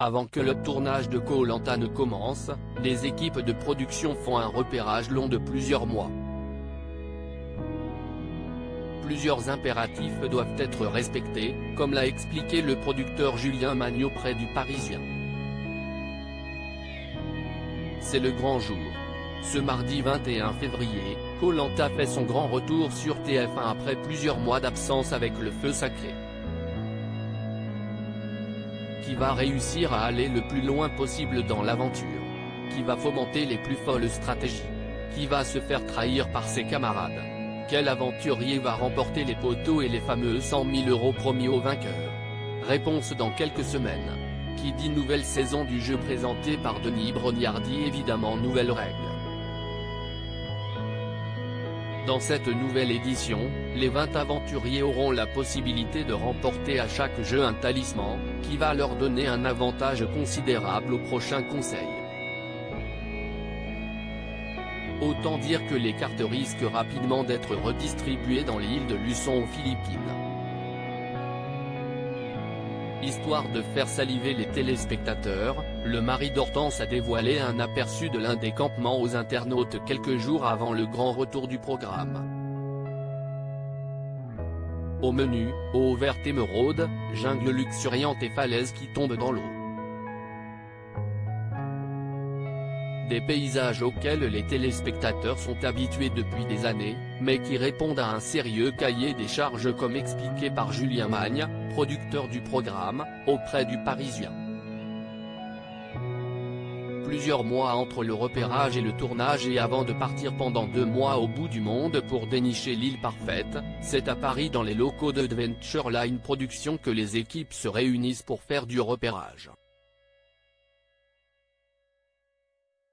Avant que le tournage de Koh Lanta ne commence, les équipes de production font un repérage long de plusieurs mois. Plusieurs impératifs doivent être respectés, comme l'a expliqué le producteur Julien Magnaud près du Parisien. C'est le grand jour. Ce mardi 21 février, Koh Lanta fait son grand retour sur TF1 après plusieurs mois d'absence avec le feu sacré. Qui va réussir à aller le plus loin possible dans l'aventure? Qui va fomenter les plus folles stratégies? Qui va se faire trahir par ses camarades? Quel aventurier va remporter les poteaux et les fameux 100 000 € promis aux vainqueurs? Réponse dans quelques semaines. Qui dit nouvelle saison du jeu présenté par Denis Brogniart dit évidemment nouvelles règles. Dans cette nouvelle édition, les 20 aventuriers auront la possibilité de remporter à chaque jeu un talisman, qui va leur donner un avantage considérable au prochain conseil. Autant dire que les cartes risquent rapidement d'être redistribuées dans l'île de Luçon aux Philippines. Histoire de faire saliver les téléspectateurs, le mari d'Hortense a dévoilé un aperçu de l'un des campements aux internautes quelques jours avant le grand retour du programme. Au menu, eau verte émeraude, jungle luxuriante et falaises qui tombent dans l'eau. Des paysages auxquels les téléspectateurs sont habitués depuis des années, mais qui répondent à un sérieux cahier des charges comme expliqué par Julien Magnaud, producteur du programme, auprès du Parisien. Plusieurs mois entre le repérage et le tournage et avant de partir pendant 2 mois au bout du monde pour dénicher l'île parfaite, c'est à Paris dans les locaux de Adventure Line Productions que les équipes se réunissent pour faire du repérage.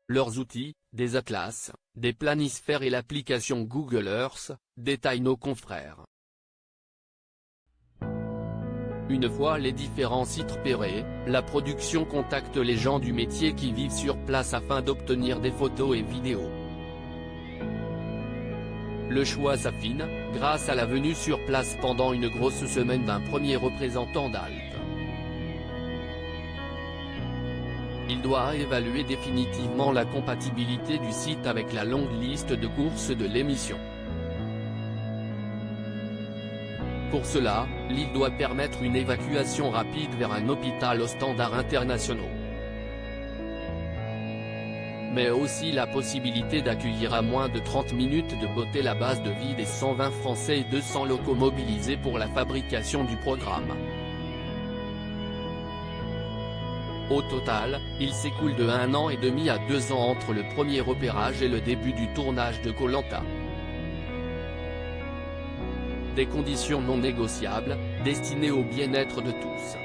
Leurs outils, des atlas, des planisphères et l'application Google Earth, détaillent nos confrères. Une fois les différents sites repérés, la production contacte les gens du métier qui vivent sur place afin d'obtenir des photos et vidéos. Le choix s'affine, grâce à la venue sur place pendant une grosse semaine d'un premier représentant d'Alpes. Il doit évaluer définitivement la compatibilité du site avec la longue liste de courses de l'émission. Pour cela, l'île doit permettre une évacuation rapide vers un hôpital aux standards internationaux. Mais aussi la possibilité d'accueillir à moins de 30 minutes de beauté la base de vie des 120 Français et 200 locaux mobilisés pour la fabrication du programme. Au total, il s'écoule de 1 an et demi à 2 ans entre le premier repérage et le début du tournage de Koh Lanta. Des conditions non négociables, destinées au bien-être de tous.